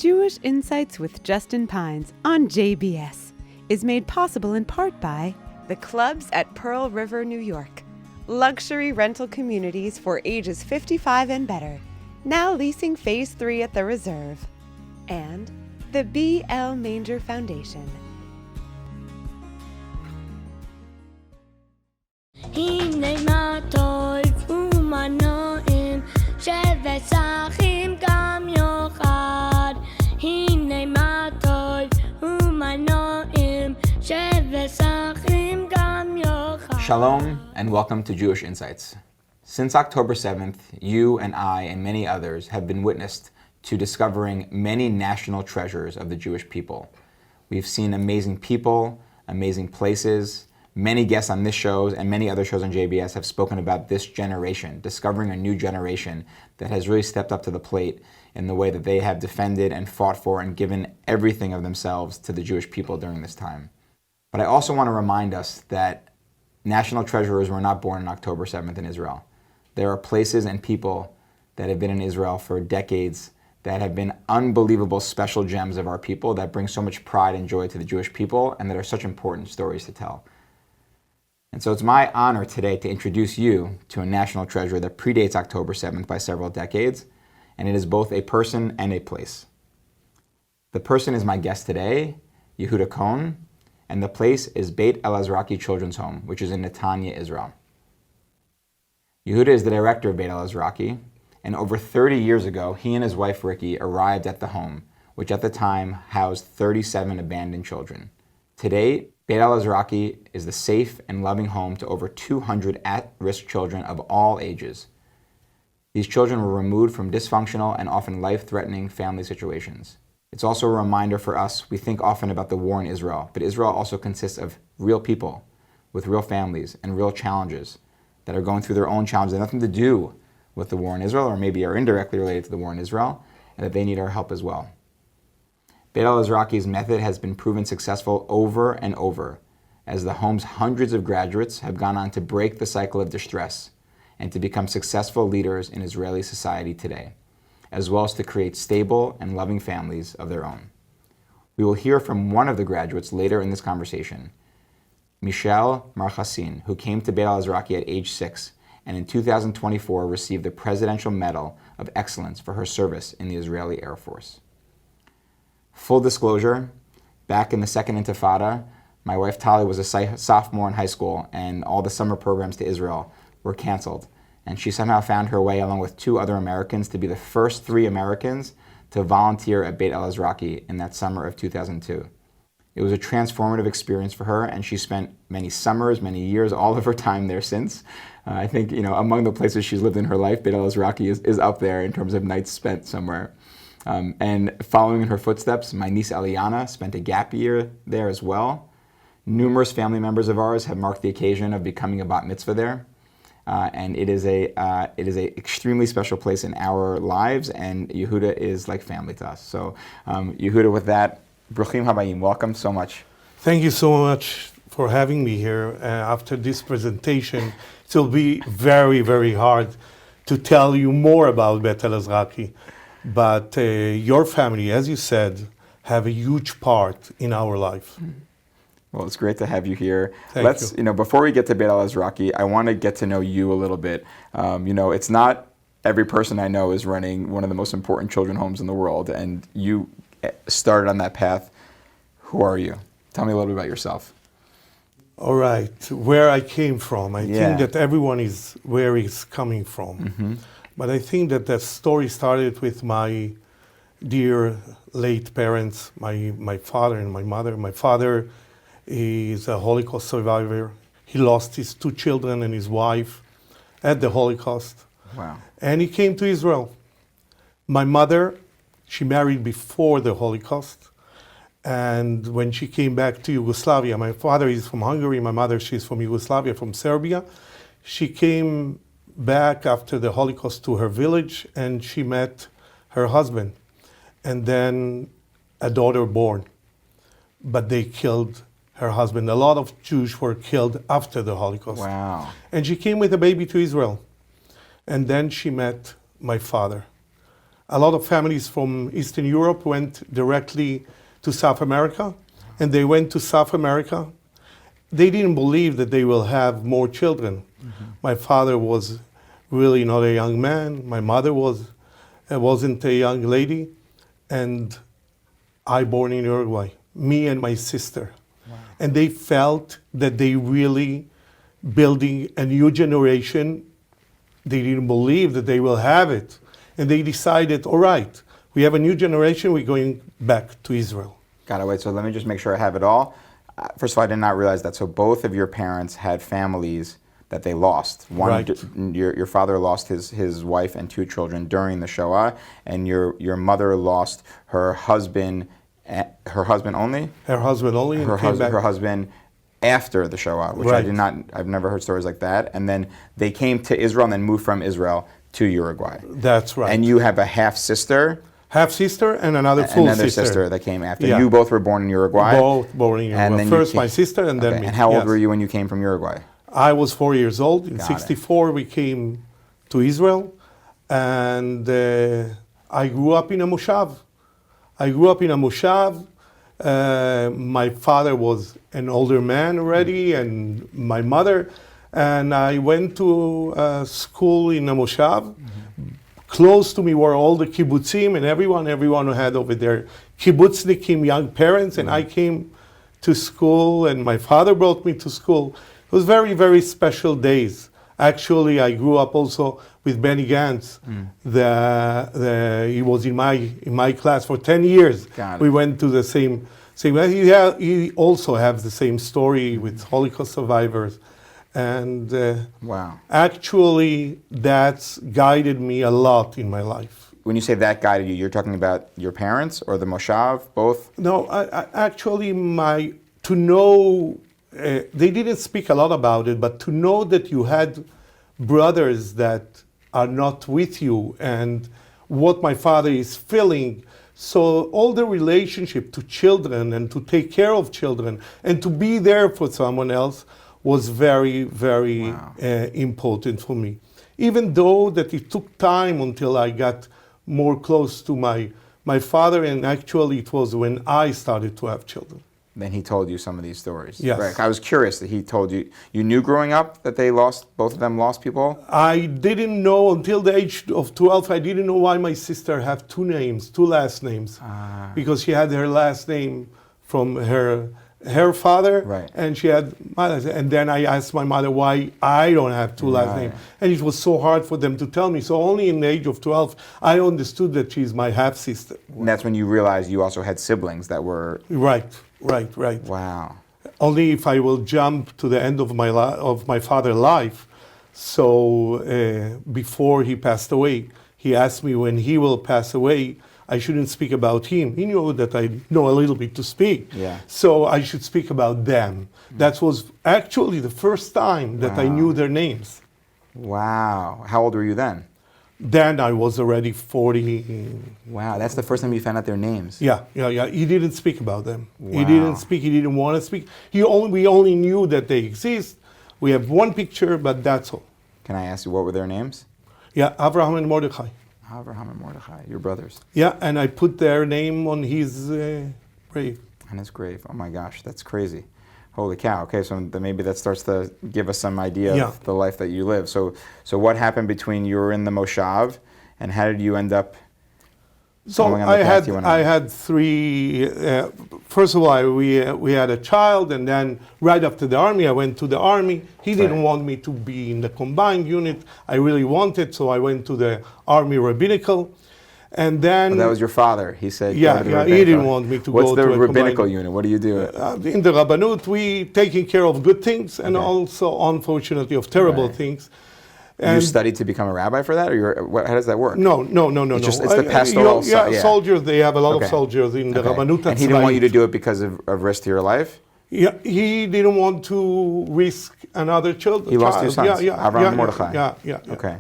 Jewish Insights with Justin Pines on JBS is made possible in part by the clubs at Pearl River, New York, luxury rental communities for ages 55 and better, now leasing Phase 3 at the Reserve, and the B.L. Manger Foundation. הנה מה טוב ומה נעים שבת שחים גם יוחד הנה מה טוב ומה נעים שבת שחים גם יוחד. Shalom and welcome to Jewish Insights. Since October 7th, you and I and many others have been witnessed to discovering many national treasures of the Jewish people. We've seen amazing people, amazing places. Many guests on this show and many other shows on JBS have spoken about this generation, discovering a new generation that has really stepped up to the plate in the way that they have defended and fought for and given everything of themselves to the Jewish people during this time. But I also want to remind us that national treasurers were not born on October 7th in Israel. There are places and people that have been in Israel for decades that have been unbelievable special gems of our people that bring so much pride and joy to the Jewish people and that are such important stories to tell. And so it's my honor today to introduce you to a national treasure that predates October 7th by several decades, and it is both a person and a place. The person is my guest today, Yehuda Kohn, and the place is Bet Elazraki Children's Home, which is in Netanya, Israel. Yehuda is the director of Bet Elazraki, and over 30 years ago, he and his wife Ricky arrived at the home, which at the time housed 37 abandoned children. Today, Bet Elazraki is the safe and loving home to over 200 at-risk children of all ages. These children were removed from dysfunctional and often life-threatening family situations. It's also a reminder for us, we think often about the war in Israel, but Israel also consists of real people with real families and real challenges that are going through their own challenges that have nothing to do with the war in Israel, or maybe are indirectly related to the war in Israel, and that they need our help as well. Bet Elazraki's method has been proven successful over and over, as the home's hundreds of graduates have gone on to break the cycle of distress and to become successful leaders in Israeli society today, as well as to create stable and loving families of their own. We will hear from one of the graduates later in this conversation, Mishel Marchasin, who came to Bet Elazraki at age 6 and in 2024 received the Presidential Medal of Excellence for her service in the Israeli Air Force. Full disclosure, back in the second Intifada, my wife Tali was a sophomore in high school and all the summer programs to Israel were canceled. And she somehow found her way, along with 2 other Americans, to be the first 3 Americans to volunteer at Bet Elazraki in that summer of 2002. It was a transformative experience for her, and she spent many summers, many years, all of her time there since. I think, among the places she's lived in her life, Bet Elazraki is up there in terms of nights spent somewhere. And following in her footsteps, my niece Eliana spent a gap year there as well. Numerous family members of ours have marked the occasion of becoming a bat mitzvah there. And it is a extremely special place in our lives, and Yehuda is like family to us. So Yehuda, with that, Bruchim Habayim, welcome so much. Thank you so much for having me here. After this presentation, it will be very, very hard to tell you more about Bet Elazraki. But your family, as you said, have a huge part in our life. Well, it's great to have you here. Thank you. Before we get to Bet Elazraki, I want to get to know you a little bit. It's not every person I know is running one of the most important children homes in the world, and you started on that path. Who are you? Tell me a little bit about yourself. All right, where I came from. I think that everyone is where he's coming from. Mm-hmm. But I think that the story started with my dear late parents, my father and my mother. My father is a Holocaust survivor. He lost his 2 children and his wife at the Holocaust. Wow. And he came to Israel. My mother, she married before the Holocaust. And when she came back to Yugoslavia, my father is from Hungary, my mother, she's from Yugoslavia, from Serbia. She came back after the Holocaust to her village, and she met her husband, and then a daughter born. But they killed her husband. A lot of Jews were killed after the Holocaust. Wow. And she came with a baby to Israel. And then she met my father. a lot of families from Eastern Europe went directly to South America, and they went to South America. They didn't believe that they will have more children. My father was really not a young man. My mother wasn't a young lady, and I born in Uruguay, me and my sister. Wow. And they felt that they really building a new generation. They didn't believe that they will have it. And they decided, all right, we have a new generation, we're going back to Israel. Got it. Wait, so let me just make sure I have it all. First of all, I did not realize that. So both of your parents had families that they lost. One, Right. Your father lost his wife and 2 children during the Shoah, and your mother lost her husband only? Her husband only, and came back. Her husband after the Shoah, which Right. I've never heard stories like that. And then they came to Israel and then moved from Israel to Uruguay. That's right. And you have a half sister, half sister and another full another sister. sister that came after. Yeah. You both were born in Uruguay. Both born in And Uruguay. then you First came- my sister and then Okay, me. And how old Yes. were you when you came from Uruguay? I was 4 years old. In Got it. '64, we came to Israel, and I grew up in a moshav. My father was an older man already, and my mother. And I went to school in a moshav. Close to me were all the kibbutzim and everyone who had over there kibbutznikim, young parents, and I came to school, and my father brought me to school. It was very, very special days. Actually, I grew up also with Benny Gantz. He was in my class for 10 years. Got it. We went to the same. He also has the same story with Holocaust survivors, and Wow. actually, that's guided me a lot in my life. When you say that guided you, you're talking about your parents or the moshav, both? No, actually, to know, they didn't speak a lot about it, but to know that you had brothers that are not with you and what my father is feeling. So all the relationship to children and to take care of children and to be there for someone else was very, very Wow. important for me. Even though that it took time until I got more close to my father, and actually it was when I started to have children. Then he told you some of these stories. Yes. Right. I was curious that he told you. You knew growing up that both of them lost people? I didn't know until the age of 12, I didn't know why my sister had 2 names, 2 last names. Because she had her last name from her father, Right. and she had my last name. And then I asked my mother why I don't have 2 last Right. names. And it was so hard for them to tell me. So only in the age of 12, I understood that she's my half-sister. And that's when you realized you also had siblings that were. Right. Wow. Only if I will jump to the end of my father's life. So before he passed away, he asked me when he will pass away, I shouldn't speak about him. He knew that I know a little bit to speak. Yeah. So I should speak about them. That was actually the first time that I Wow. knew their names. Wow. How old were you then? Then I was already 40. Wow. That's the first time you found out their names. Yeah. He didn't speak about them. He Wow. didn't speak. He didn't want to speak. We only knew that they exist. We have one picture, but that's all. Can I ask you what were their names? Yeah, Abraham and Mordechai. Abraham and Mordechai, your brothers. Yeah, and I put their name on his grave. On his grave. Oh my gosh, that's crazy. Holy cow. Okay, so then maybe that starts to give us some idea Yeah. of the life that you live. So what happened between you were in the moshav, and how did you end up So going on the path you went on? I had 3. First of all, we had a child, and then right after the army, I went to the army. He didn't Right. want me to be in the combined unit. I really wanted, so I went to the army rabbinical, and then Oh, that was your father. He said, Yeah, go to the he rabbinical. didn't want me to What's go the to a rabbinical combined- unit? What do you do? in the Rabbanut, we taking care of good things and Okay. also, unfortunately, of terrible Right. things. You studied to become a rabbi for that, or how does that work? No. It's the pastoral side, yeah. Soldiers. They have a lot Okay. of soldiers in the Okay. Rabbanut. And he didn't want you to do it because of risk to your life? Yeah, he didn't want to risk another child. He lost your sons, Avraham and Mordechai. Yeah. Okay.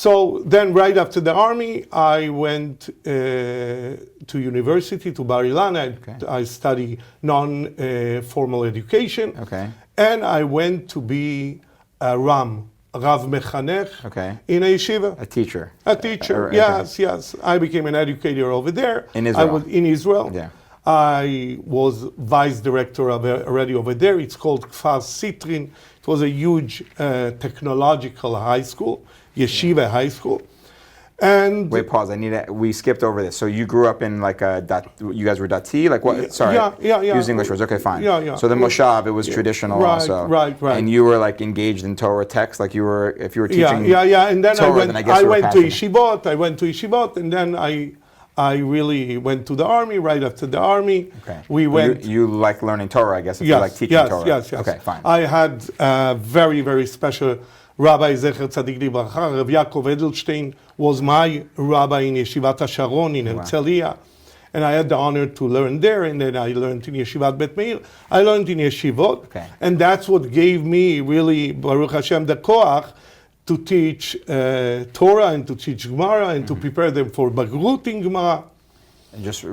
So then, right after the army, I went to university, to Bar Ilan. I study non-formal education. Okay. And I went to be a Ram, Rav Mechanech Okay. in a yeshiva. A teacher. A teacher, Okay. yes. I became an educator over there. In Israel. I was in Israel. Yeah. I was vice director already over there. It's called Kfar Sitrin. It was a huge technological high school, yeshiva high school. And Wait, pause. We skipped over this. So you grew up in like you guys were dati? Like what? Sorry. Yeah. Use English words. Okay, fine. Yeah. So the moshav, it was traditional Right, also. right. And you were like engaged in Torah text, like if you were teaching. Yeah. And then Torah, then I guess you were to passionate. yeshivot. I went to yeshivot, and then I really went to the army. Right after the army, Okay. we went. You like learning Torah, I guess. If you like teaching Torah. Yes. Okay, fine. I had a very, very special Rabbi Zecher Tzadik Livracha. Rav Yaakov Edelstein was my rabbi in Yeshivat HaSharon in Herzliya. And I had the honor to learn there, and then I learned in Yeshivat Bet Meir. I learned in Yeshivot, Okay. and that's what gave me really, Baruch Hashem, the koach to teach Torah and to teach Gemara and to prepare them for Bagrut in Gemara. And just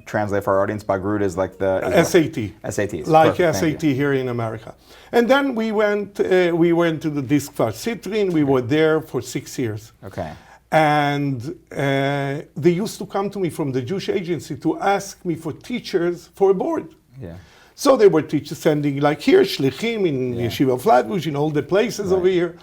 translate for our audience, Bagrut is like the SAT. SATs. Like Perfect, SAT thank you. here in America. And then we went to the Kfar Sitrin. We were there for 6 years. Okay. And they used to come to me from the Jewish agency to ask me for teachers for a board. Yeah. So they were teachers sending, like here, shlichim in Yeshiva Flatbush, in all the places over here.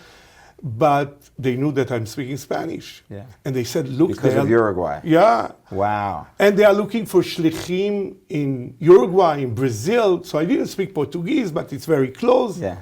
But they knew that I'm speaking Spanish. Yeah. And they said, look, Because of Uruguay. Yeah. Wow. And they are looking for shlichim in Uruguay, in Brazil. So I didn't speak Portuguese, but it's very close. Yeah.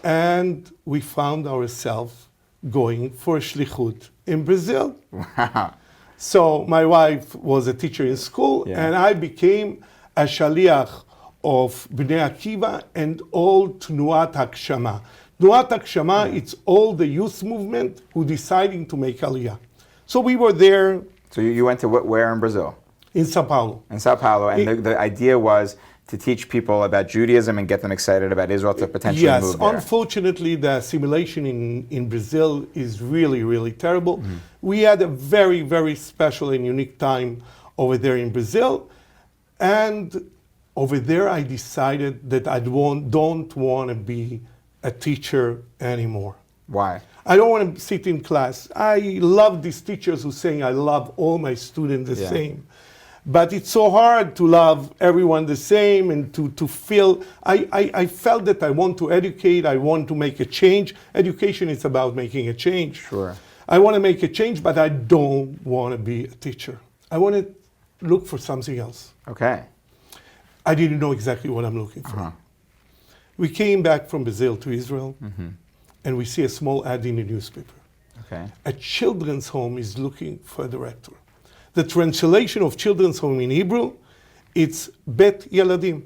And we found ourselves going for a shlichut in Brazil. Wow. So my wife was a teacher in school, Yeah. and I became a shaliach of Bnei Akiva and all Tnuat Hakshama. Tnuat Hakshama, it's all the youth movement who deciding to make Aliyah. So we were there So you went to where in Brazil? in Sao Paulo. In Sao Paulo, and the idea was to teach people about Judaism and get them excited about Israel to potentially Yes, move there. unfortunately, the assimilation in Brazil is really, really terrible. We had a very, very special and unique time over there in Brazil. And over there, I decided that I don't want to be a teacher anymore. Why? I don't want to sit in class. I love these teachers who saying I love all my students the Yeah. same. But it's so hard to love everyone the same and to feel, I felt that I want to educate, I want to make a change. Education is about making a change. Sure. I want to make a change, but I don't want to be a teacher. I want to look for something else. Okay. I didn't know exactly what I'm looking for. We came back from Brazil to Israel, and we see a small ad in the newspaper. Okay. A children's home is looking for a director. The translation of children's home in Hebrew, it's Bet Yeladim.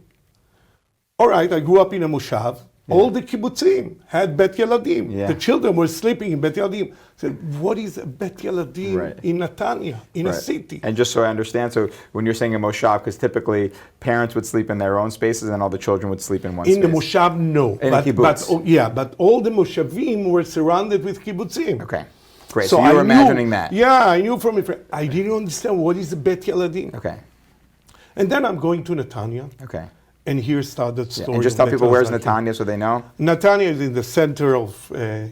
All right, I grew up in a moshav. All the kibbutzim had Bet Yeladim. Yeah. The children were sleeping in Bet Yeladim. I said, what is a Bet Yeladim Right. in Netanya, in a Right. city? And just so I understand, so when you're saying a moshav, because typically parents would sleep in their own spaces and all the children would sleep in one In space. the moshav, no. In a kibbutz. But all the moshavim were surrounded with kibbutzim. Okay. Great. So you were imagining that. Yeah, I knew from it. I didn't understand what is the Bet Yeladim. Okay. And then I'm going to Netanya, Okay. and here started the Yeah. story. And just of tell people Bet where's Elazraki. Netanya so they know. Netanya is in the center of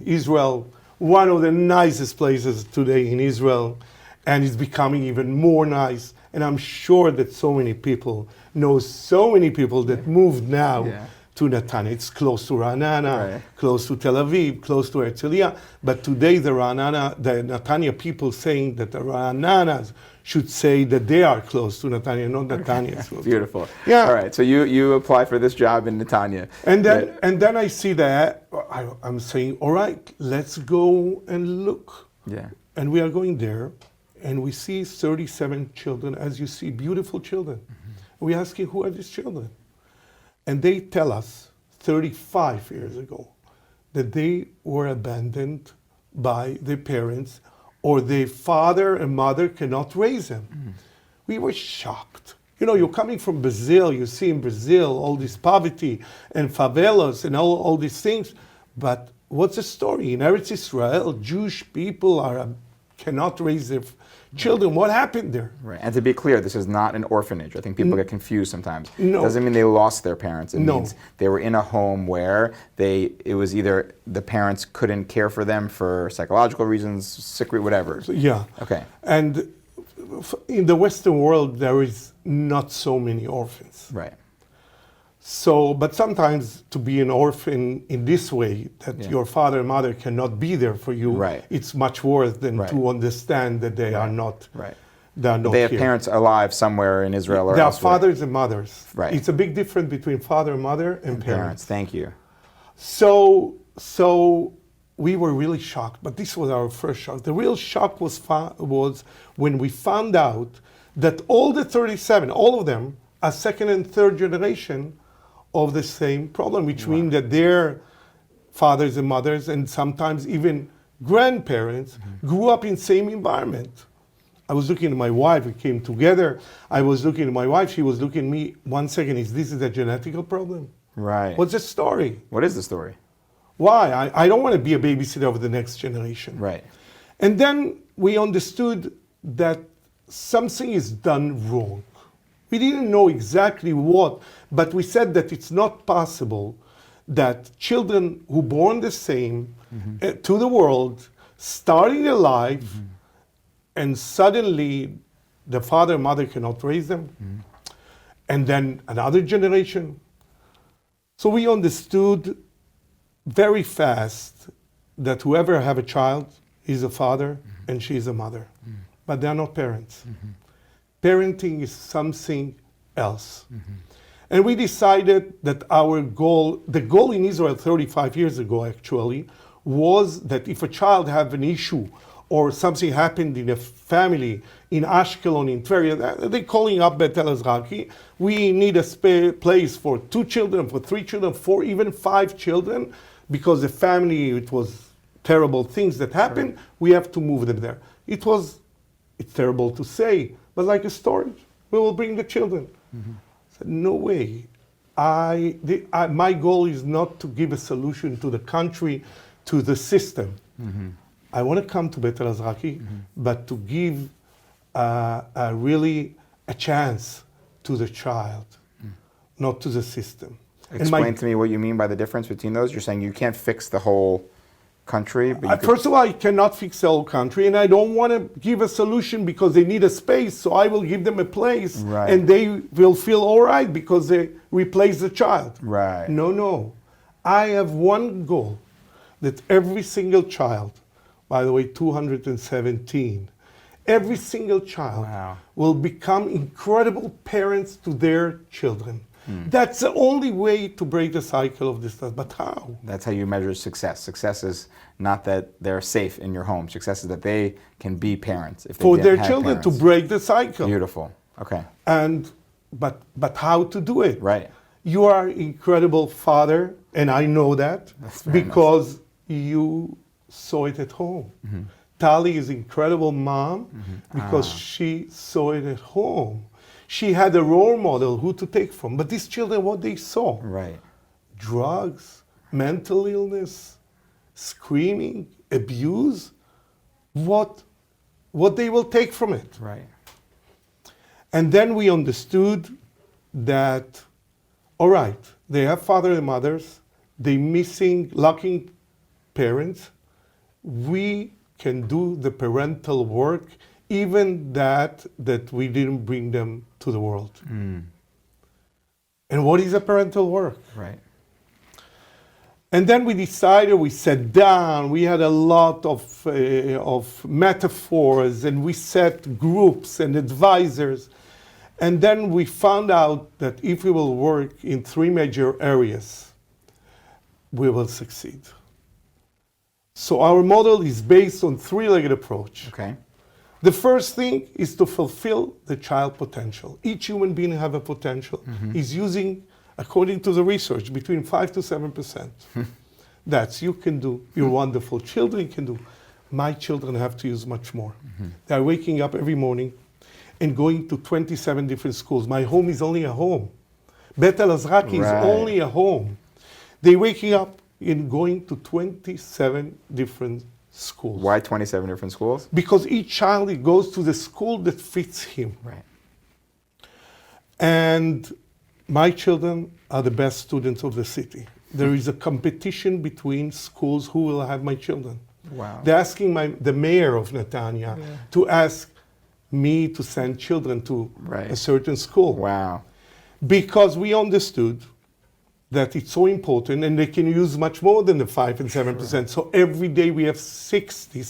Israel, one of the nicest places today in Israel, and it's becoming even more nice. And I'm sure that so many people know so many people that moved now Yeah. to Netanya. It's close to Ra'anana, Right. close to Tel Aviv, close to Herzliya. But today the Netanya people saying that the Ra'ananas should say that they are close to Netanya, not Netanya. is close to- Beautiful. Yeah. All right. So you apply for this job in Netanya. And then I see that, I'm saying, all right, let's go and look. Yeah. And we are going there, and we see 37 children, as you see, beautiful children. We asking, who are these children? And they tell us 35 years ago that they were abandoned by their parents, or their father and mother cannot raise them. We were shocked. You know, you're coming from Brazil, you see in Brazil all this poverty and favelas and all these things, but what's the story? In Eretz Israel, Jewish people cannot raise their children. What happened there? Right. And to be clear, this is not an orphanage. I think people get confused sometimes. No. Doesn't mean they lost their parents. It No. means they were in a home where it was either the parents couldn't care for them for psychological reasons, sick, whatever. Yeah. Okay. And in the Western world, there is not so many orphans. Right. So, but sometimes to be an orphan in this way, that your father and mother cannot be there for you, Right. it's much worse than to understand that they are not. Right. They are not They have here. parents alive somewhere in Israel or They are elsewhere. fathers and mothers. Right. It's a big difference between father and mother and parents. Thank you. So we were really shocked, but this was our first shock. The real shock was when we found out that all the 37, all of them, are second and third generation of the same problem, which means that their fathers and mothers, and sometimes even grandparents, grew up in same environment. I was looking at my wife, we came together. I was looking at my wife, she was looking at me, 1 second, this is a genetical problem? Right. What's the story? What is the story? Why? I don't want to be a babysitter of the next generation. Right. And then we understood that something is done wrong. We didn't know exactly what, but we said that it's not possible that children who born the same to the world, starting their life, and suddenly the father and mother cannot raise them, and then another generation. So we understood very fast that whoever have a child is a father and she is a mother, but they are not parents. Parenting is something else. And we decided that the goal in Israel 35 years ago actually, was that if a child have an issue or something happened in a family in Ashkelon, in Tveria, they're calling up Bet Elazraki. We need a place for 2 children, for 3 children, for even 5 children, because the family, it was terrible things that happened. Right. We have to move them there. It's terrible to say, but like a storage, we will bring the children. I said, no way. My goal is not to give a solution to the country, to the system. I want to come to Bet Elazraki, but to give really a chance to the child, not to the system. Explain to me what you mean by the difference between those. You're saying you can't fix the whole country? But first of all, I cannot fix the whole country, and I don't want to give a solution because they need a space, so I will give them a place, and they will feel all right because they replace the child. Right. No. I have one goal, that every single child, by the way, 217, every single child will become incredible parents to their children. That's the only way to break the cycle of this stuff. But how? That's how you measure success. Success is not that they're safe in your home. Success is that they can be parents. If they for their have children parents. to break the cycle. Beautiful. Okay. But how to do it? Right. You are an incredible father, and I know that because you saw it at home. Tali is an incredible mom because she saw it at home. She had a role model who to take from. But these children, what they saw? Right. Drugs, mental illness, screaming, abuse. What they will take from it. Right. And then we understood that, all right, they have father and mothers, they missing, lacking parents. We can do the parental work, even that we didn't bring them to the world. And what is a parental work? Right. And then we decided, we sat down, we had a lot of metaphors, and we set groups and advisors. And then we found out that if we will work in 3 major areas, we will succeed. So our model is based on 3-legged approach. Okay. The first thing is to fulfill the child potential. Each human being have a potential. Is using, according to the research, between 5 to 7%. That's you can do, your wonderful children can do. My children have to use much more. They're waking up every morning and going to 27 different schools. My home is only a home. Bet Elazraki is only a home. They're waking up and going to 27 different schools. Why 27 different schools? Because each child, he goes to the school that fits him. Right. And my children are the best students of the city. There is a competition between schools who will have my children. Wow. They're asking the mayor of Netanya to ask me to send children to Right. a certain school. Wow. Because we understood that it's so important and they can use much more than the 5 and 7%. So every day we have 60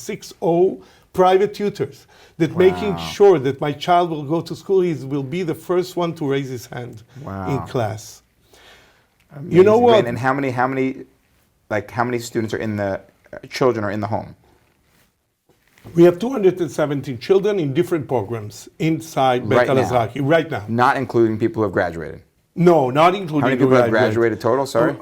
private tutors that making sure that my child will go to school, he will be the first one to raise his hand in class. Amazing. You know what? And how many students are in the children are in the home? We have 217 children in different programs inside Bet Right now. Elazraki right now. Not including people who have graduated. No, not including How many the people have graduates. graduated total? Sorry.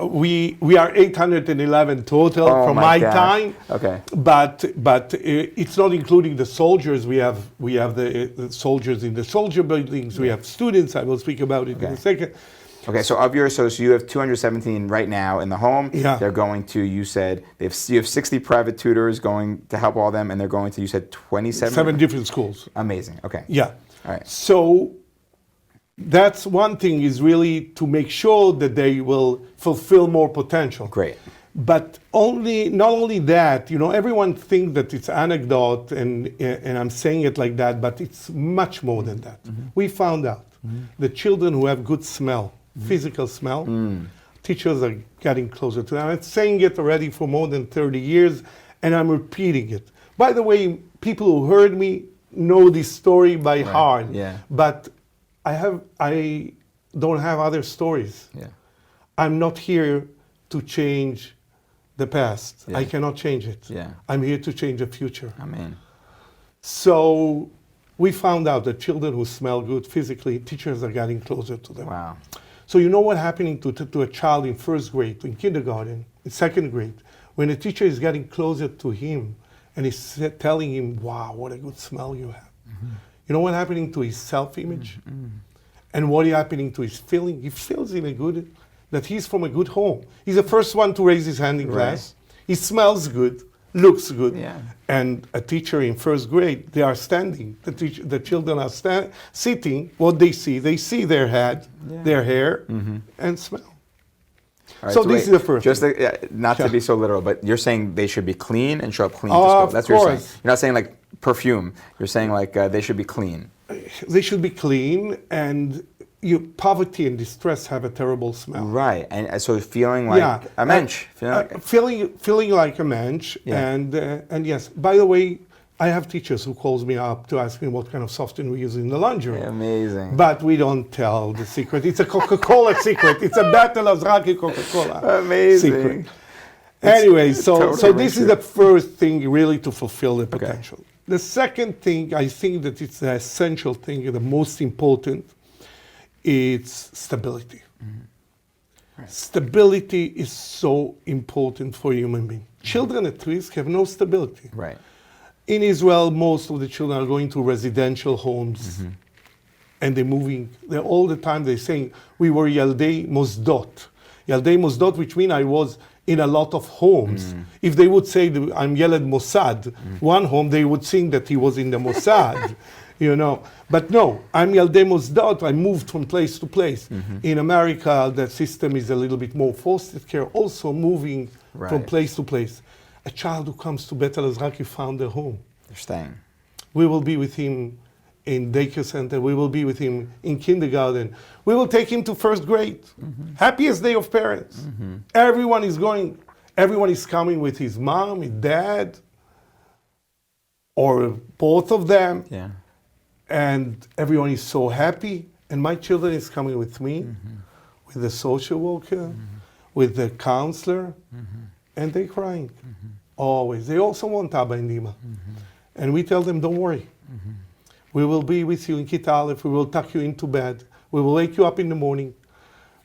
We are 811 total Oh from my my gosh. time. Okay. But it's not including the soldiers. We have the soldiers in the soldier buildings. We have students. I will speak about it in a second. Okay, so you have 217 right now in the home. Yeah. They're going to, you said, you have 60 private tutors going to help all them, and they're going to, you said 27? 7 different schools. Amazing, okay. Yeah. All right. So that's one thing, is really to make sure that they will fulfill more potential. Great. But not only that, everyone thinks that it's anecdote, and I'm saying it like that, but it's much more than that. We found out that children who have good smell, physical smell, teachers are getting closer to them. I'm saying it already for more than 30 years, and I'm repeating it. By the way, people who heard me know this story by heart, but I don't have other stories. Yeah. I'm not here to change the past. I cannot change it. Yeah. I'm here to change the future. Amen. So we found out that children who smell good physically, teachers are getting closer to them. Wow. So you know what happening to a child in first grade, in kindergarten, in second grade, when a teacher is getting closer to him and is telling him, wow, what a good smell you have. You know what happening to his self-image? And what is happening to his feeling? He feels that he's from a good home. He's the first one to raise his hand in class. He smells good, looks good. Yeah. And a teacher in first grade, they are standing. The children are sitting. What they see their head, their hair, and smell. All right, So this is the first Just thing. not to be so literal, but you're saying they should be clean and show up clean to Oh, school. of That's what you're course. saying. You're not saying like perfume. You're saying like they should be clean. They should be clean, and poverty and distress have a terrible smell. Right, and so feeling like a mensch. Feeling like a mensch, and yes. By the way, I have teachers who calls me up to ask me what kind of softener we use in the laundry. Amazing. But we don't tell the secret. It's a Coca-Cola secret. It's a Bet Elazraki Coca-Cola Amazing. secret. Anyway, so totally this is the first thing really to fulfill the potential. The second thing, I think that it's the essential thing, the most important, is stability. Right. Stability is so important for human beings. Children at risk have no stability. Right. In Israel, most of the children are going to residential homes, and they're moving. All the time they're saying, we were Yaldei Mosdot. Yaldei Mosdot, which means I was in a lot of homes. If they would say, I'm Yeled Mossad, one home, they would think that he was in the Mossad, But no, I'm Yaldei Mosdot. I moved from place to place. In America, the system is a little bit more foster care, also moving from place to place. A child who comes to Bet Elazraki found a home. They're staying. We will be with him in daycare center. We will be with him in kindergarten. We will take him to first grade. Happiest day of parents. Everyone is going. Everyone is coming with his mom, his dad, or both of them. Yeah. And everyone is so happy. And my children is coming with me, with the social worker, with the counselor, and they're crying. Always. They also want Abba and Ima. And we tell them, don't worry. We will be with you in Kita Aleph. We will tuck you into bed. We will wake you up in the morning.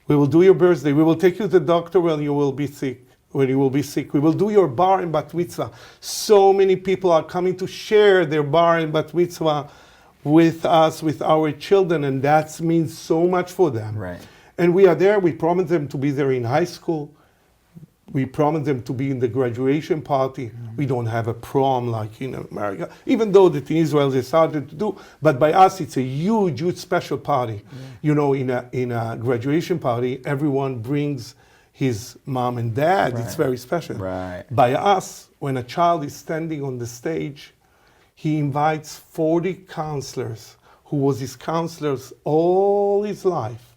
We will do your birthday. We will take you to the doctor when you will be sick. We will do your bar and bat mitzvah. So many people are coming to share their bar and bat mitzvah with us, with our children, and that means so much for them. Right. And we are there. We promise them to be there in high school. We promise them to be in the graduation party. We don't have a prom like in America, even though that in Israel they started to do. But by us, it's a huge, huge special party. You know, in a graduation party, everyone brings his mom and dad. It's very special. Right. By us, when a child is standing on the stage, he invites 40 counselors who was his counselors all his life.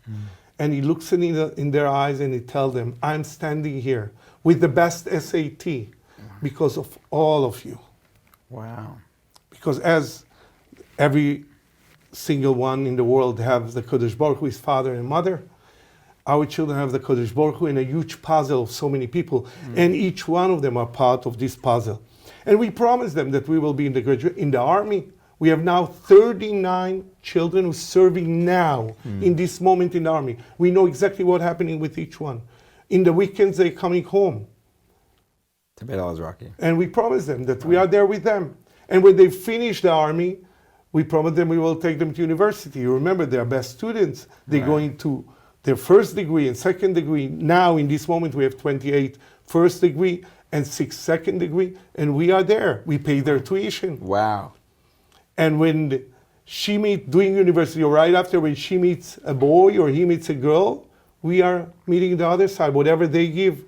And he looks in their eyes and he tells them, I'm standing here with the best SAT because of all of you. Wow. Because as every single one in the world have the Kodesh Baruch Hu, his father and mother, our children have the Kodesh Baruch Hu in a huge puzzle of so many people. And each one of them are part of this puzzle. And we promise them that we will be in the army. We have now 39 children who are serving now in this moment in the army. We know exactly what's happening with each one. In the weekends, they're coming home. To Bet Elazraki. And we promise them that we are there with them. And when they finish the army, we promise them we will take them to university. You remember, they're best students. They're going to their first degree and second degree. Now, in this moment, we have 28 first degree and 6 second degree. And we are there. We pay their tuition. Wow. And when she meets, doing university, or right after when she meets a boy or he meets a girl, we are meeting the other side. Whatever they give,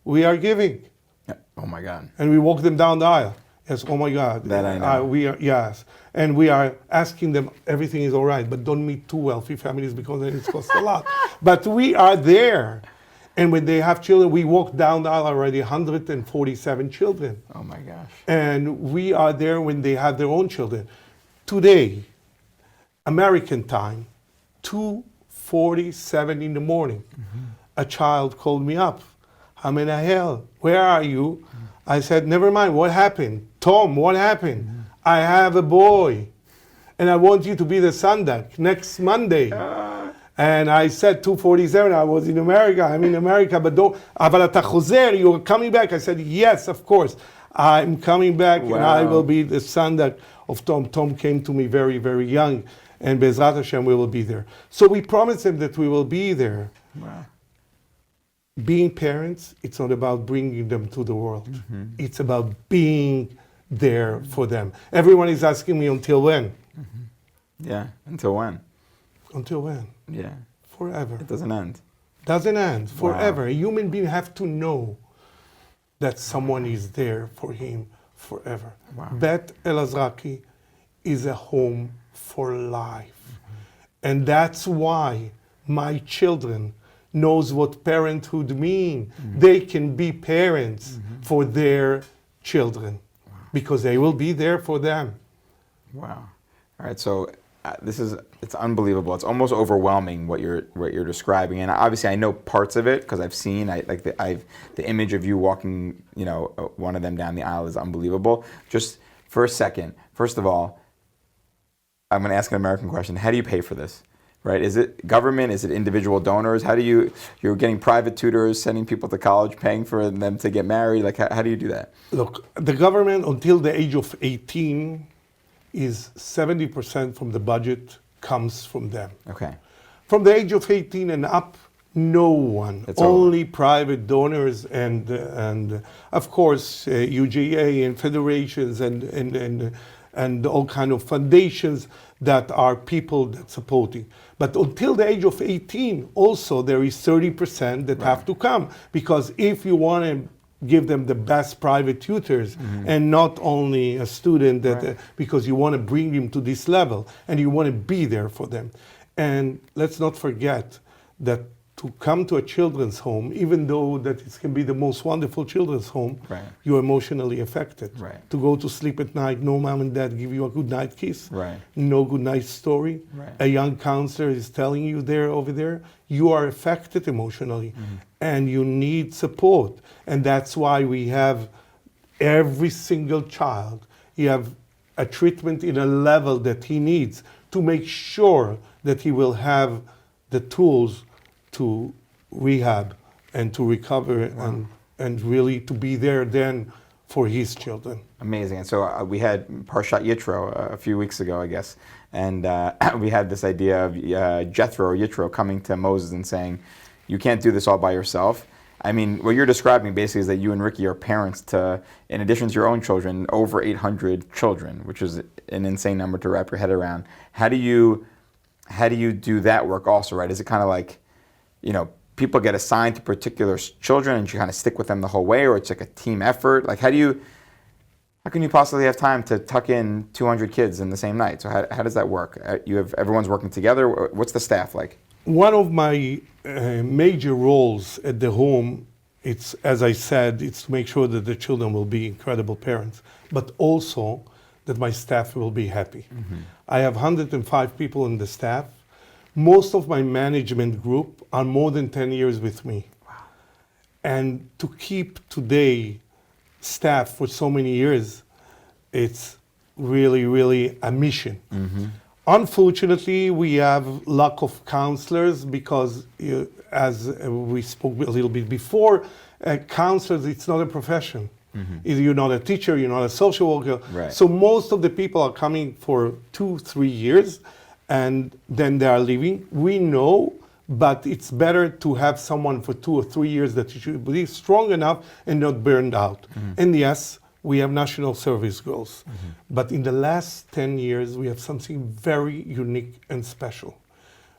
we are giving. Yeah. Oh my God. And we walk them down the aisle. Yes, oh my God. That I know. Yes. And we are asking them, everything is all right, but don't meet too wealthy families because then it costs a lot. But we are there. And when they have children, we walk down the aisle already, 147 children. Oh my gosh. And we are there when they have their own children. Today, American time, 2:47 in the morning, a child called me up. Hamenahel, where are you? I said, never mind, what happened? Tom, what happened? I have a boy, and I want you to be the Sandak next Monday. And I said 2:47, I was in America, I'm in America, but don't, אבל אתה חוזר, you're coming back. I said, yes, of course, I'm coming back, and I will be the Sandak of Tom. Tom came to me very, very young, and Bezrat Hashem, we will be there. So we promised him that we will be there. Wow. Being parents, it's not about bringing them to the world. It's about being there for them. Everyone is asking me, until when? Yeah. Until when? Until when? Yeah. Forever. It doesn't end. Doesn't end. Forever. Wow. A human being have to know that someone is there for him forever. Wow. Bet Elazraki is a home for life. And that's why my children knows what parenthood mean. They can be parents for their children because they will be there for them. Wow. All right. So it's unbelievable. It's almost overwhelming what you're describing. And obviously, I know parts of it because I've seen. The image of you walking, one of them down the aisle is unbelievable. Just for a second, first of all, I'm going to ask an American question. How do you pay for this? Right? Is it government? Is it individual donors? How do you're getting private tutors, sending people to college, paying for them to get married? Like, how do you do that? Look, the government until the age of 18 is 70% from the budget comes from them. Okay. From the age of 18 and up, no one. It's only private donors and of course UGA and federations and all kind of foundations that are people that supporting. But until the age of 18, also there is 30% that have to come, because if you want to give them the best private tutors and not only a student that because you want to bring them to this level and you want to be there for them. And let's not forget that to come to a children's home, even though that it can be the most wonderful children's home, you're emotionally affected. To go to sleep at night, no mom and dad give you a good night kiss, no good night story. A young counselor is telling you over there, you are affected emotionally and you need support. And that's why we have every single child, you have a treatment in a level that he needs to make sure that he will have the tools to rehab and to recover and really to be there then for his children. Amazing. And so we had Parshat Yitro a few weeks ago, I guess, and we had this idea of Jethro or Yitro coming to Moses and saying, you can't do this all by yourself. I mean, what you're describing basically is that you and Ricky are parents to, in addition to your own children, over 800 children, which is an insane number to wrap your head around. How do you do that work also, right? Is it kind of like, people get assigned to particular children and you kind of stick with them the whole way, or it's like a team effort? Like, how can you possibly have time to tuck in 200 kids in the same night? So how does that work? Everyone's working together. What's the staff like? One of my major roles at the home, it's, as I said, it's to make sure that the children will be incredible parents, but also that my staff will be happy. Mm-hmm. I have 105 people in the staff. Most of my management group are more than 10 years with me. Wow. And to keep today staff for so many years, it's really, really a mission. Mm-hmm. Unfortunately, we have lack of counselors because, as we spoke a little bit before, counselors, it's not a profession. Mm-hmm. You're not a teacher, you're not a social worker. Right. So most of the people are coming for 2-3 years and then they are leaving. We know, but it's better to have someone for 2 or 3 years that you should be strong enough and not burned out. Mm-hmm. And yes, we have national service girls. Mm-hmm. But in the last 10 years, we have something very unique and special.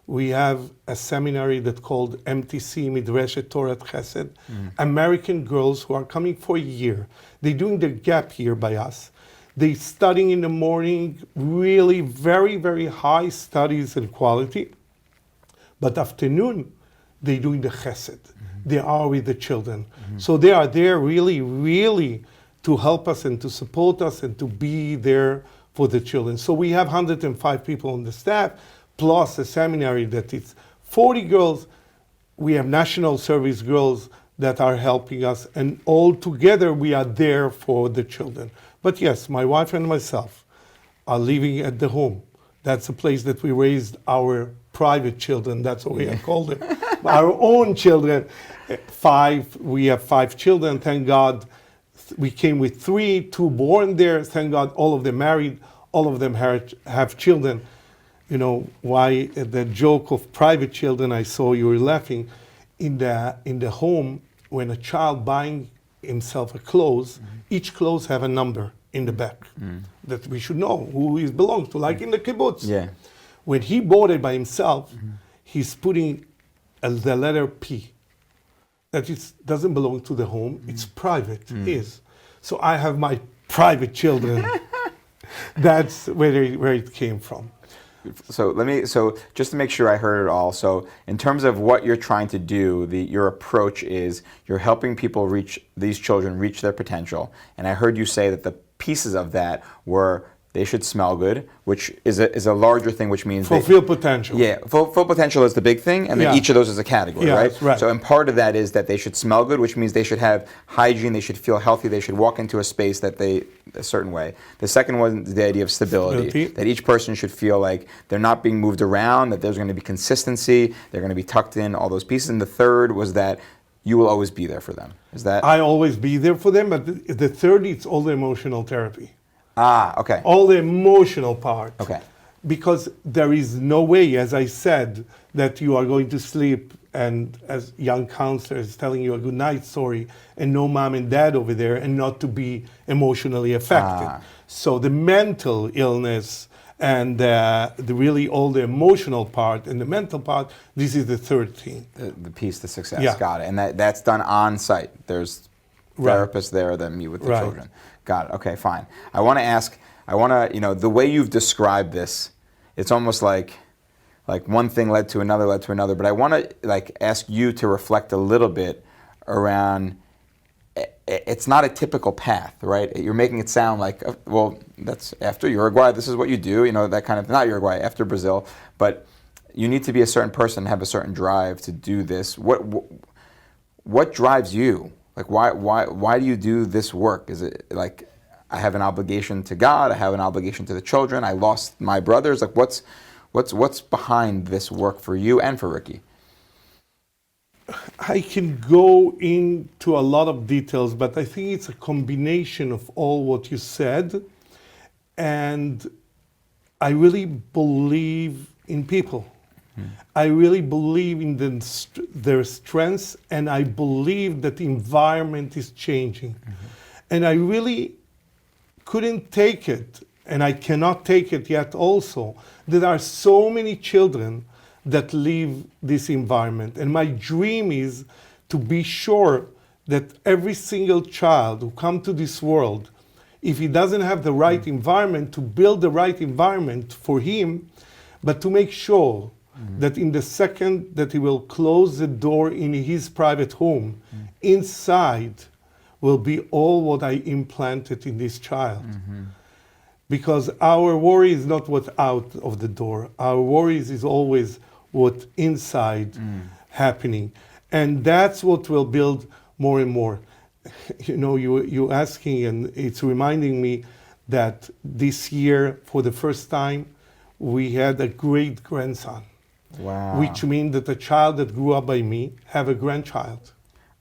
We have a seminary that's called MTC, Midreshet Torah Chesed, American girls who are coming for a year. They're doing their gap year by us. They're studying in the morning, really very, very high studies and quality. But afternoon, they're doing the Chesed. They are with the children. So they are there really, really to help us and to support us and to be there for the children. So we have 105 people on the staff, plus a seminary that is 40 girls. We have national service girls that are helping us, and all together we are there for the children. But yes, my wife and myself are living at the home. That's a place that we raised our private children, that's what we call them. Our own children, we have 5 children, thank God. We came with 3, 2 born there, thank God, all of them married, all of them have children. You know, why the joke of private children, I saw you were laughing. In the home, when a child buying himself a clothes, each clothes have a number in the back that we should know who it belongs to, like in the kibbutz. Yeah. When he bought it by himself, he's putting the letter P. That it doesn't belong to the home, it's private, is. So I have my private children. That's where it came from. So just to make sure I heard it all, so in terms of what you're trying to do, your approach is you're helping these children reach their potential. And I heard you say that the pieces of that were they should smell good, which is a larger thing, which means fulfill potential. Yeah, full potential is the big thing, and then each of those is a category, right? So, and part of that is that they should smell good, which means they should have hygiene, they should feel healthy, they should walk into a space a certain way. The second one is the idea of stability, that each person should feel like they're not being moved around, that there's going to be consistency, they're going to be tucked in, all those pieces. And the third was that you will always be there for them. Is that? I always be there for them, but the third, it's all the emotional therapy. Ah, okay. All the emotional part. Okay. Because there is no way, as I said, that you are going to sleep and as young counselors telling you a good night story and no mom and dad over there and not to be emotionally affected. So the mental illness and really all the emotional part and the mental part, this is the third thing. The piece to success, got it. And that's done on site. There's therapists there that meet with the children. Got it. Okay, fine. I want to, the way you've described this, it's almost like one thing led to another, but I want to ask you to reflect a little bit around, it's not a typical path, right? You're making it sound like, well, that's after Uruguay, this is what you do, that kind of, not Uruguay, after Brazil, but you need to be a certain person, have a certain drive to do this. What drives you? Like, why do you do this work? Is it like, I have an obligation to God, I have an obligation to the children, I lost my brothers? Like, what's behind this work for you and for Ricky? I can go into a lot of details, but I think it's a combination of all what you said. And I really believe in people. I really believe in their strengths, and I believe that the environment is changing. And I really couldn't take it, and I cannot take it yet also. There are so many children that leave this environment. And my dream is to be sure that every single child who comes to this world, if he doesn't have the right environment, to build the right environment for him, but to make sure that in the second that he will close the door in his private home, inside will be all what I implanted in this child. Because our worry is not what's out of the door. Our worries is always what inside happening. And that's what will build more and more. You know, you asking, and it's reminding me that this year, for the first time, we had a great grandson. Wow. Which means that a child that grew up by me have a grandchild.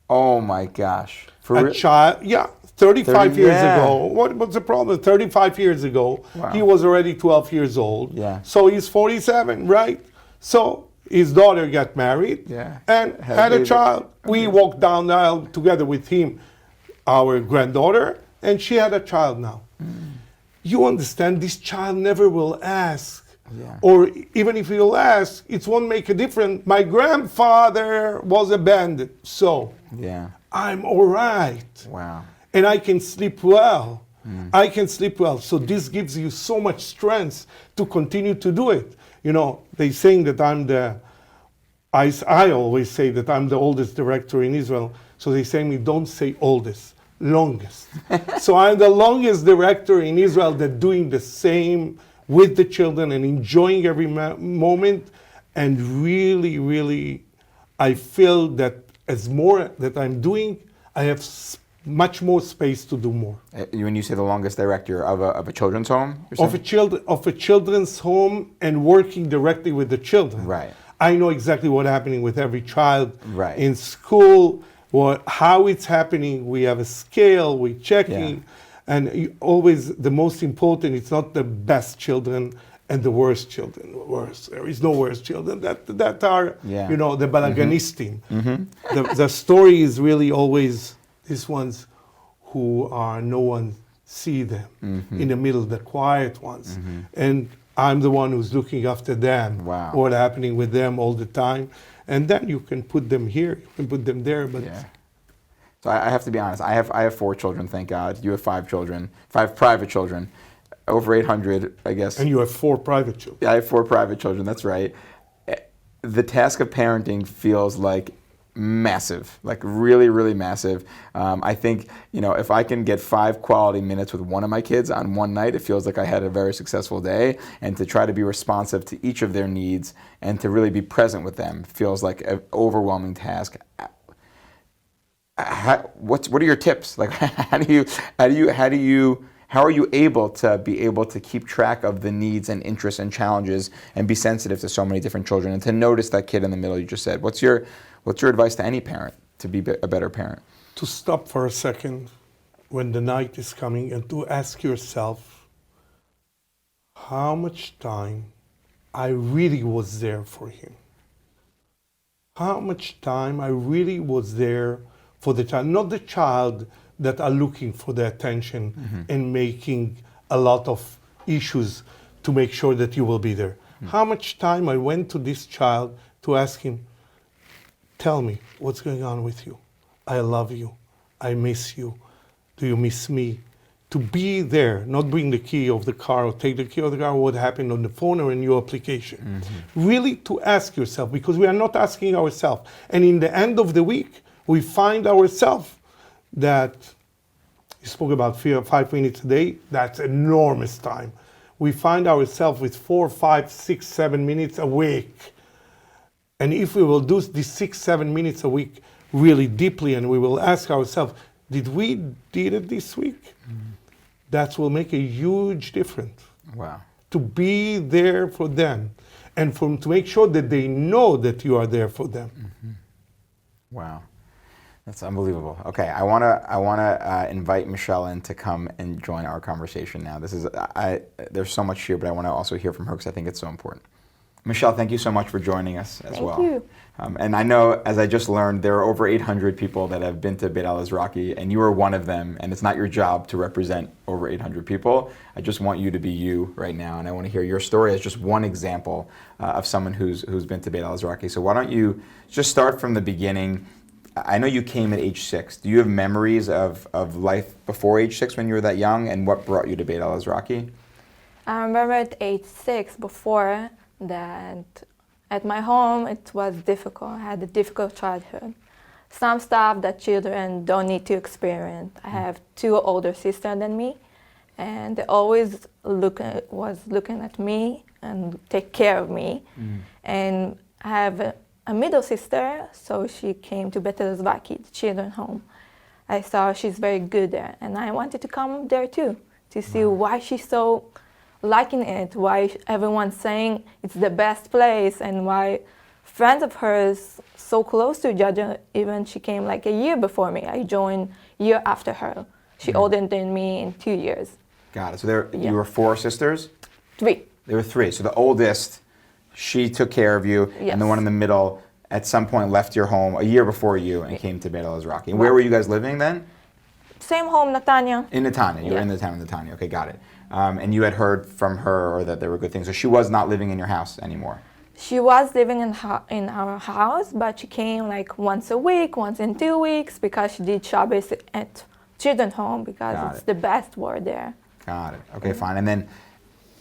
Oh my gosh. A child, 35 years yeah. ago. What's the problem? 35 years ago, Wow. he was already 12 years old. Yeah. So he's 47, right? So his daughter got married and had a child. We walked down the aisle together with him, our granddaughter, and she had a child now. You understand, this child never will ask. Or even if he'll ask, it won't make a difference. My grandfather was abandoned, so I'm all right. Wow. And I can sleep well. I can sleep well. So this gives you so much strength to continue to do it. You know, they saying that I always say that I'm the oldest director in Israel. So they say me, don't say oldest, longest. So I'm the longest director in Israel that doing the same with the children and enjoying every moment. And really, really, I feel that as more that I'm doing, I have much more space to do more. When you say the longest director of a children's home? Of a children's home and working directly with the children. Right. I know exactly what's happening with every child Right. in school, how it's happening. We have a scale, we're checking. And always the most important, it's not the best children and the worst children. There is no worst children. That are, you know, the balaganistim. The story is really always these ones who are, no one see them in the middle, the quiet ones. And I'm the one who's looking after them. Wow. What's happening with them all the time. And then you can put them here, you can put them there. But So I have to be honest, I have 4 children, thank God. You have 5 children, 5 private children, over 800, I guess. And you have 4 private children. Yeah, I have 4 private children, that's right. The task of parenting feels like massive, like really, really massive. I think, you know, if I can get 5 quality minutes with one of my kids on one night, it feels like I had a very successful day. And to try to be responsive to each of their needs and to really be present with them feels like an overwhelming task. What are your tips? Like, how are you able to keep track of the needs and interests and challenges and be sensitive to so many different children and to notice that kid in the middle you just said? What's your advice to any parent to be a better parent? To stop for a second when the night is coming and to ask yourself how much time I really was there for him. How much time I really was there for the child, not the child that are looking for the attention and making a lot of issues to make sure that you will be there. How much time I went to this child to ask him, tell me what's going on with you. I love you. I miss you. Do you miss me? To be there, not bring the key of the car or take the key of the car, what happened on the phone or in your application. Really to ask yourself, because we are not asking ourselves. And in the end of the week, we find ourselves that, you spoke about 5 minutes a day, that's enormous time. We find ourselves with 4, 5, 6, 7 minutes a week. And if we will do these 6, 7 minutes a week really deeply, and we will ask ourselves, did we did it this week? That will make a huge difference. Wow. To be there for them and to make sure that they know that you are there for them. Wow. That's unbelievable. Okay, I wanna invite Mishel in to come and join our conversation now. There's so much here, but I want to also hear from her because I think it's so important. Michelle, thank you so much for joining us as well. Thank you. And I know, as I just learned, there are over 800 people that have been to Bet Elazraki, and you are one of them, and it's not your job to represent over 800 people. I just want you to be you right now, and I want to hear your story as just one example of someone who's been to Bet Elazraki. So why don't you just start from the beginning. I know you came at age 6. Do you have memories of life before age 6 when you were that young, and what brought you to Bet Elazraki? I remember at age 6 before that at my home it was difficult. I had a difficult childhood. Some stuff that children don't need to experience. I have 2 older sisters than me, and they always was looking at me and take care of me. And I have a middle sister, so she came to Bet Elazraki, the children's home. I saw she's very good there, and I wanted to come there too, to see why she's so liking it, why everyone's saying it's the best place, and why friends of hers so close to Jaja, even she came like a year before me. I joined year after her. She older than me in 2 years. Got it. So you were 4 sisters? 3. There were 3. So the oldest, she took care of you, and the one in the middle at some point left your home a year before you and came to Bet Elazraki. And where were you guys living then? Same home, Netanya. In Netanya. You were in the town of Netanya. Okay, got it. And you had heard from her or that there were good things. So she was not living in your house anymore. She was living in our house, but she came like once a week, once in 2 weeks, because she did Shabbos at children's home, because it's the best word there. Got it. Okay, fine. And then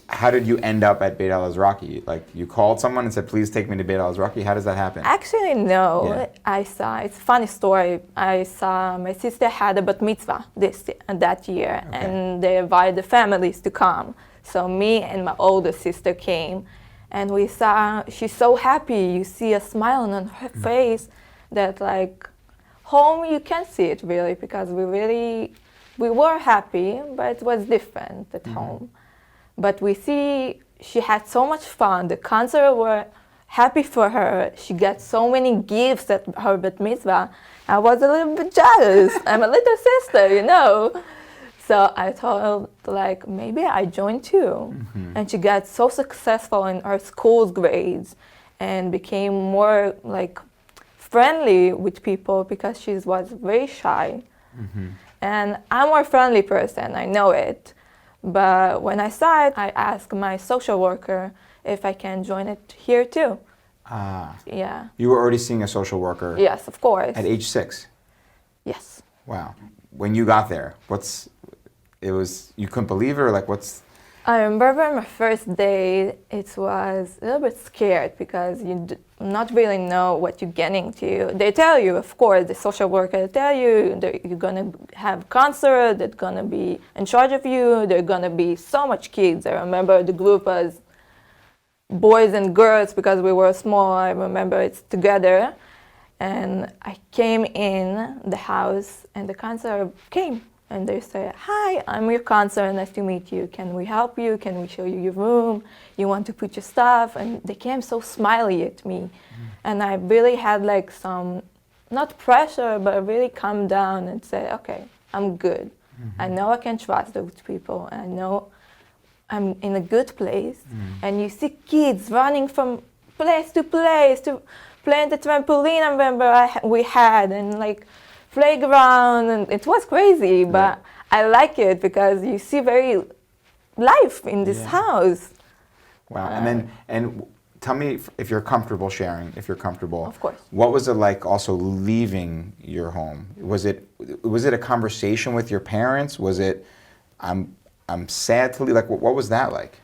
how did you end up at Bet Elazraki? Like, you called someone and said, please take me to Bet Elazraki? How does that happen? Actually, no. It's a funny story. I saw my sister had a bat mitzvah that year, and they invited the families to come. So me and my older sister came, and we saw, she's so happy. You see a smile on her face that, like, home, you can't see it really, because we were happy, but it was different at home. But we see she had so much fun. The concerts were happy for her. She got so many gifts at her bat mitzvah. I was a little bit jealous. I'm a little sister, you know. So I told, like, maybe I join too. And she got so successful in her school's grades and became more like friendly with people, because she was very shy. And I'm a more friendly person, I know it. But when I saw it, I asked my social worker if I can join it here too. Yeah. You were already seeing a social worker? Yes, of course. At age 6? Yes. Wow. When you got there, you couldn't believe it, or like what's? I remember my first day, it was a little bit scared, because you not really know what you're getting to. They tell you, of course, the social worker tell you that you're gonna have concert, they're gonna be in charge of you, there are gonna be so much kids. I remember the group as boys and girls, because we were small. I remember it's together. And I came in the house, and the counselor came. And they say, hi, I'm your counselor, nice to meet you. Can we help you? Can we show you your room? You want to put your stuff? And they came so smiley at me. And I really had like some, not pressure, but really calm down and say, okay, I'm good. I know I can trust those people. I know I'm in a good place. And you see kids running from place to play in the trampoline, I remember we had, and like, playground, and it was crazy, but I like it because you see very life in this house. Wow. And tell me if you're comfortable sharing, if you're comfortable. Of course. What was it like also leaving your home? Was it a conversation with your parents? Was it I'm sad to leave? Like what was that like?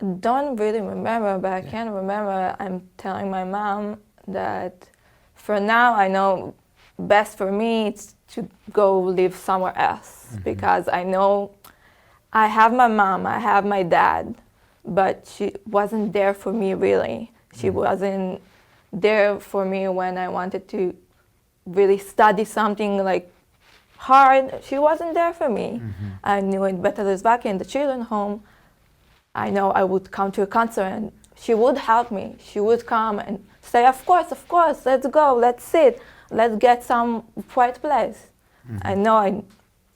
I don't really remember, but I can remember I'm telling my mom that for now I know best for me it's to go live somewhere else, because I know I have my mom, I have my dad, but she wasn't there for me really. She wasn't there for me when I wanted to really study something like hard. She wasn't there for me. I knew in Bet Elazraki, in the children's home, I know I would come to a concert and she would help me. She would come and say, of course, let's go, let's sit. Let's get some quiet place. I know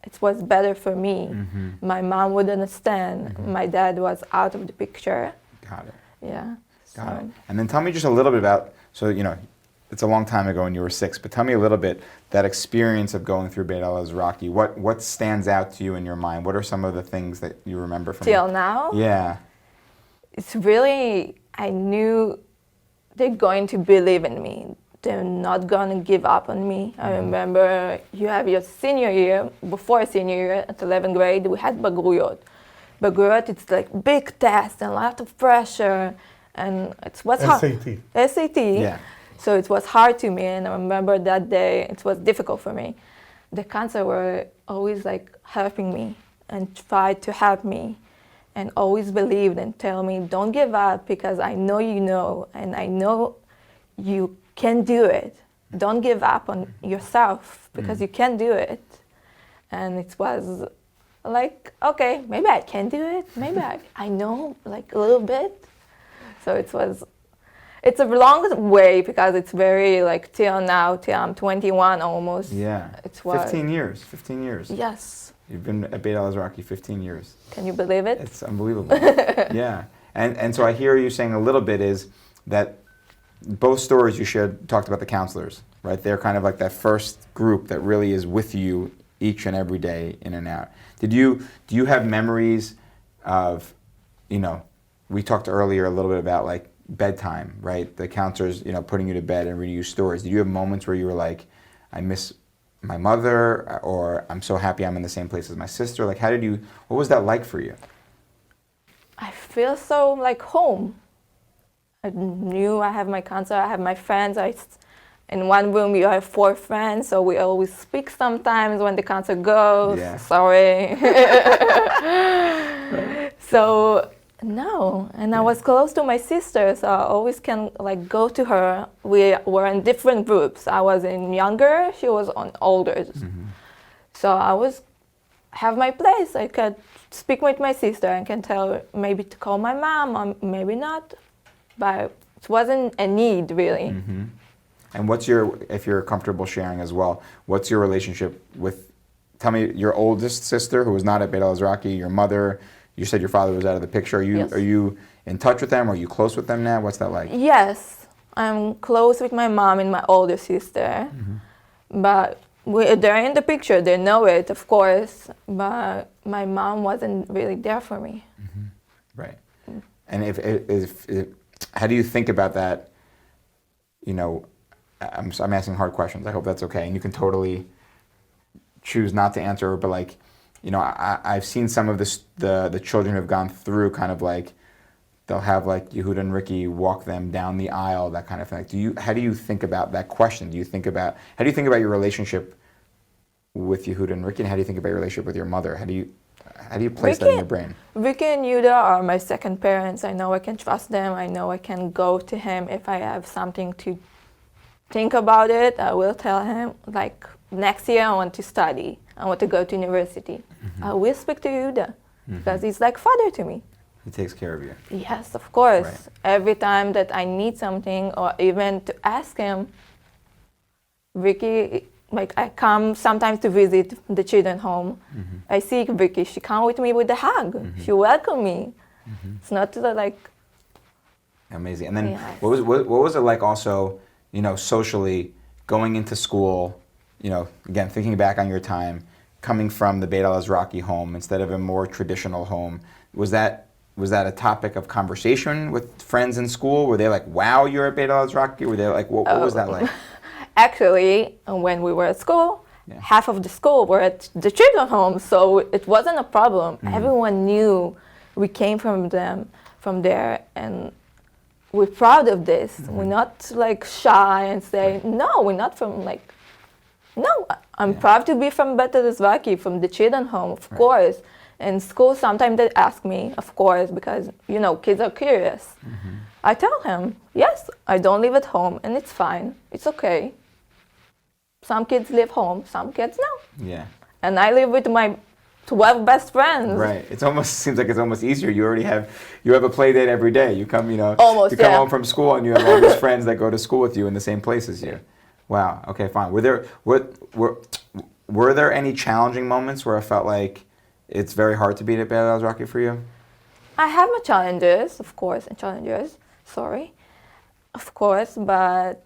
it was better for me. My mom would understand. My dad was out of the picture. Got it. Yeah. Got it. And then tell me just a little bit about, so, it's a long time ago when you were 6, but tell me a little bit, that experience of going through Bet Elazraki. What stands out to you in your mind? What are some of the things that you remember from Till now? Yeah. It's really, I knew they're going to believe in me. They're not going to give up on me. I remember you have your senior year, before senior year, at 11th grade, we had Bagruyot. Bagruyot, it's like big test and a lot of pressure, and it was hard. SAT. SAT. Yeah. So it was hard to me, and I remember that day, it was difficult for me. The counselor were always like helping me and tried to help me and always believed and tell me, don't give up because I know you know, and I know you can do it. Don't give up on yourself because you can do it. And it was like, okay, maybe I can do it. Maybe I know like a little bit. So it's a long way because it's very like till now, till I'm 21 almost. Yeah. It was 15 years. 15 years. Yes. You've been at Bet Elazraki 15 years. Can you believe it? It's unbelievable. Yeah. And so I hear you saying a little bit is that both stories you shared talked about the counselors, right? They're kind of like that first group that really is with you each and every day in and out. Do you have memories of, we talked earlier a little bit about like bedtime, right? The counselors, putting you to bed and reading you stories. Did you have moments where you were like, I miss my mother, or I'm so happy I'm in the same place as my sister? Like, what was that like for you? I feel so like home. I knew I have my counselor, I have my friends. In one room you have 4 friends, so we always speak sometimes when the counselor goes. Yeah. Sorry. So no, and I was close to my sister, so I always can like go to her. We were in different groups. I was in younger, she was on older. So I have my place. I could speak with my sister and can tell her maybe to call my mom or maybe not. But it wasn't a need really. And if you're comfortable sharing as well, what's your relationship with, tell me, your oldest sister who was not at Bet Elazraki, your mother, you said your father was out of the picture. Yes. Are you in touch with them? Are you close with them now? What's that like? Yes, I'm close with my mom and my older sister. But they're in the picture, they know it, of course, but my mom wasn't really there for me. Right. And if how do you think about that? I'm asking hard questions. I hope that's okay. And you can totally choose not to answer, but like, I've seen some of the children who have gone through kind of like, they'll have like Yehuda and Ricky walk them down the aisle, that kind of thing. How do you think about that question? How do you think about your relationship with Yehuda and Ricky, and how do you think about your relationship with your mother? How do you place that in your brain? Ricky and Yehuda are my second parents. I know I can trust them. I know I can go to him if I have something to think about it. I will tell him, like, next year I want to study. I want to go to university. I will speak to Yehuda because he's like father to me. He takes care of you. Yes, of course. Right. Every time that I need something or even to ask him, Ricky, like I come sometimes to visit the children home. I see Vicky, she come with me with a hug. She welcome me. It's not like... Amazing. And then Yes. what was it like also, socially going into school, again, thinking back on your time, coming from the Bet Elazraki home instead of a more traditional home, was that a topic of conversation with friends in school? Were they like, wow, you're at Bet Elazraki? Were they like, what was that like? Actually, when we were at school, half of the school were at the children's home, so it wasn't a problem. Everyone knew we came from there, and we're proud of this. We're not like shy and say, no, we're not from like, no, I'm proud to be from Bet Elazraki, from the children's home, of course. In school, sometimes they ask me, of course, because, kids are curious. I tell him, yes, I don't live at home, and it's fine. It's okay. Some kids live home, some kids no. Yeah. And I live with my 12 best friends. Right. Seems like it's almost easier. You have a play date every day. You come, Almost, you come home from school and you have all these friends that go to school with you in the same place as you. Wow. Okay, fine. Were there any challenging moments where I felt like it's very hard to be at Bet Elazraki for you? I have my challenges, of course, of course, but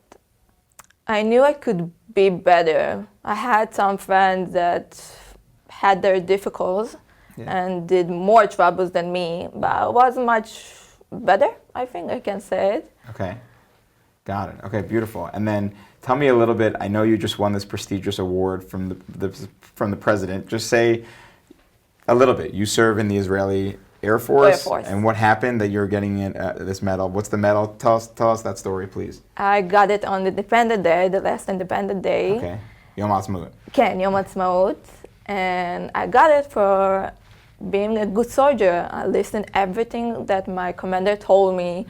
I knew I could be better. I had some friends that had their difficulties and did more troubles than me, but I was much better, I think I can say it. Okay, got it. Okay, beautiful. And then tell me a little bit, I know you just won this prestigious award from the president. Just say a little bit. You serve in the Israeli Air Force. And what happened that you're getting this medal? What's the medal? Tell us that story, please. I got it on the Independent Day, the last Independent Day. Okay, Yom Ha'atzmaut. כן, Yom Ha'atzmaut. And I got it for being a good soldier. I listened everything that my commander told me.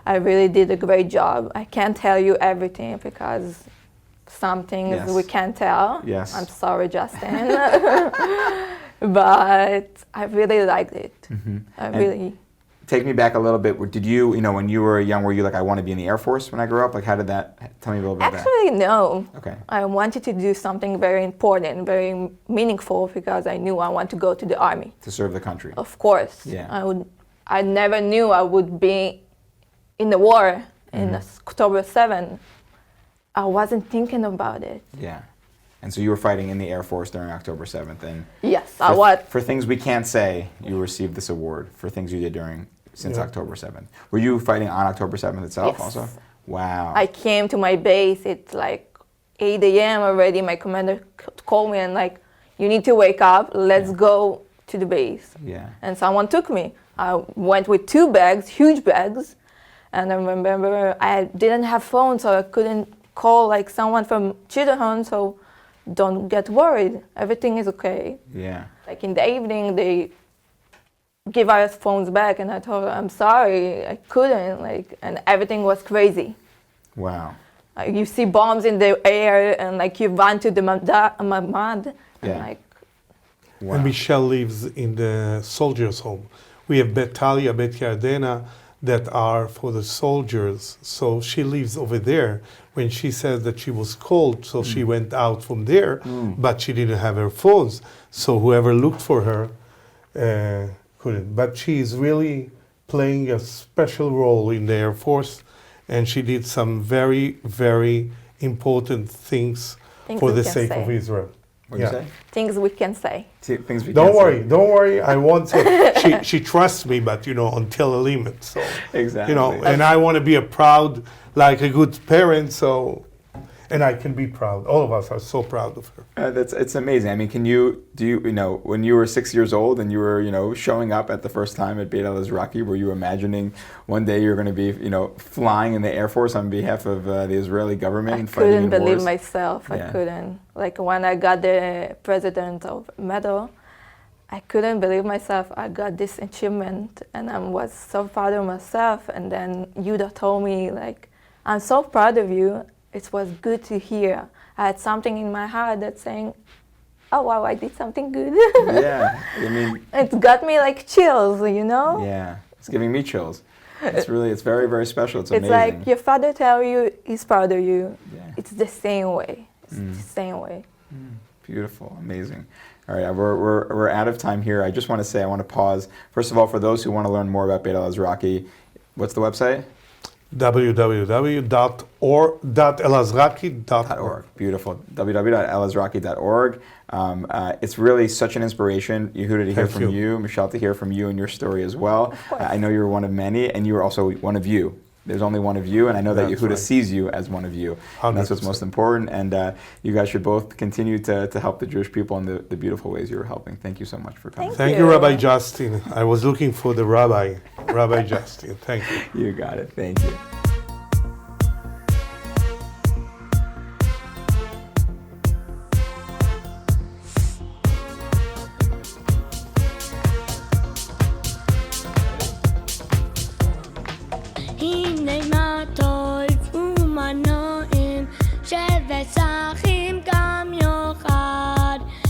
I really did a great job. I can't tell you everything because some things we can't tell. Yes. I'm sorry, Justin. But I really liked it. Take me back a little bit. Did you, when you were young, were you like, I want to be in the Air Force when I grow up? Like, how did that, tell me a little bit about that. Actually, no. Okay. I wanted to do something very important, very meaningful, because I knew I want to go to the army. To serve the country. Of course. Yeah. I never knew I would be in the war in October 7th. I wasn't thinking about it. Yeah. And so you were fighting in the Air Force during October 7th. And yes, I was. For things we can't say, you received this award for things you did since October 7th. Were you fighting on October 7th itself also? Wow. I came to my base, it's like 8 a.m. already. My commander called me and like, you need to wake up, let's go to the base. Yeah. And someone took me. I went with 2 bags, huge bags. And I remember I didn't have phone, so I couldn't call like someone from Chittahon, so don't get worried. Everything is okay. Yeah. Like in the evening, they give our phones back, and I told her, I'm sorry, I couldn't, and everything was crazy. Wow. You see bombs in the air, and you run to the mamad, and Wow. And Michelle lives in the soldiers' home. We have Bet Talia, Bet Yardena that are for the soldiers. So she lives over there. When she says that she was cold, so she went out from there, but she didn't have her phones. So whoever looked for her couldn't. But she is really playing a special role in the Air Force, and she did some very, very important things for the sake of Israel. What did you say? Things we can say. Things we Don't can worry. I won't say. She trusts me, but until a limit. So Exactly. and I want to be like a good parent. So, and I can be proud. All of us are so proud of her. It's amazing. I mean, when you were 6 years old and you were, showing up at the first time at Bet Elazraki, were you imagining one day you're going to be, flying in the Air Force on behalf of the Israeli government and fighting in wars? I couldn't believe myself. I couldn't. Like when I got the President of Medal, I couldn't believe myself. I got this achievement, and I was so proud of myself. And then Yehuda told me, I'm so proud of you. It was good to hear. I had something in my heart that's saying, oh wow, I did something good. Yeah, I mean... It got me chills, Yeah, it's giving me chills. It's very, very special. It's amazing. It's like your father tell you he's proud of you. Yeah. It's the same way. It's the same way. Beautiful, amazing. All right, we're out of time here. I just want to say, I want to pause. First of all, for those who want to learn more about Bet Elazraki, what's the website? www.elazraki.org. Beautiful. www.elazraki.org. It's really such an inspiration, Yehuda, to hear from you, Mishel, to hear from you and your story as well. I know you're one of many, and you're also one of you. There's only one of you, and I know that Yehuda sees you as one of you. And that's what's most important. And you guys should both continue to help the Jewish people in the beautiful ways you're helping. Thank you so much for coming. Thank you, Rabbi Justin. I was looking for the Rabbi Justin. Thank you. You got it. Thank you. הנה מה טוב ומה נעים שבת אחים גם